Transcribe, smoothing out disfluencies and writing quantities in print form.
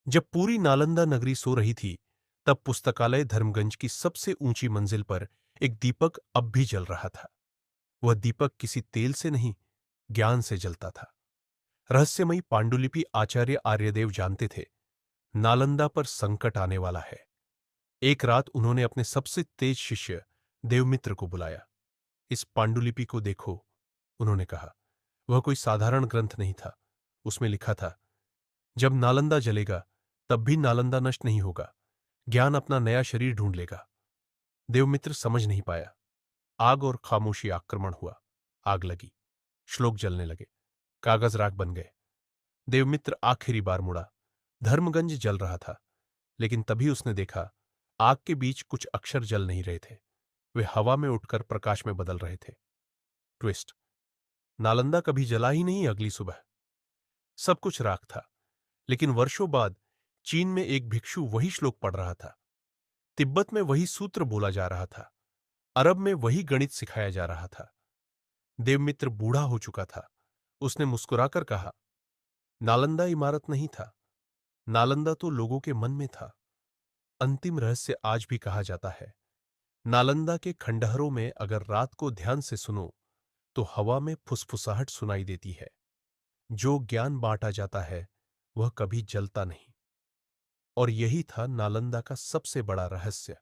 जब पूरी नालंदा नगरी सो रही थी, तब पुस्तकालय धर्मगंज की सबसे ऊंची मंजिल पर एक दीपक अब भी जल रहा था। वह दीपक किसी तेल से नहीं, ज्ञान से जलता था। रहस्यमयी पांडुलिपि आचार्य आर्यदेव जानते थे, नालंदा पर संकट आने वाला है। एक रात उन्होंने अपने सबसे तेज शिष्य देवमित्र को बुलाया। इस पांडुलिपि को देखो, उन्होंने कहा। वह कोई साधारण ग्रंथ नहीं था। उसमें लिखा था, जब नालंदा जलेगा, तब भी नालंदा नष्ट नहीं होगा। ज्ञान अपना नया शरीर ढूंढ लेगा। देवमित्र समझ नहीं पाया। आग और खामोशी आक्रमण हुआ। आग लगी, श्लोक जलने लगे, कागज राख बन गए। देवमित्र आखिरी बार मुड़ा। धर्मगंज जल रहा था, लेकिन तभी उसने देखा, आग के बीच कुछ अक्षर जल नहीं रहे थे। वे हवा में उठकर प्रकाश में बदल रहे थे। ट्विस्ट, नालंदा कभी जला ही नहीं। अगली सुबह सब कुछ राख था, लेकिन वर्षों बाद चीन में एक भिक्षु वही श्लोक पढ़ रहा था। तिब्बत में वही सूत्र बोला जा रहा था। अरब में वही गणित सिखाया जा रहा था। देवमित्र बूढ़ा हो चुका था। उसने मुस्कुराकर कहा, नालंदा इमारत नहीं था, नालंदा तो लोगों के मन में था। अंतिम रहस्य आज भी कहा जाता है। नालंदा के खंडहरों में अगर रात को ध्यान से सुनो, तो हवा में फुसफुसाहट सुनाई देती है। जो ज्ञान बांटा जाता है, वह कभी जलता नहीं। और यही था नालंदा का सबसे बड़ा रहस्य।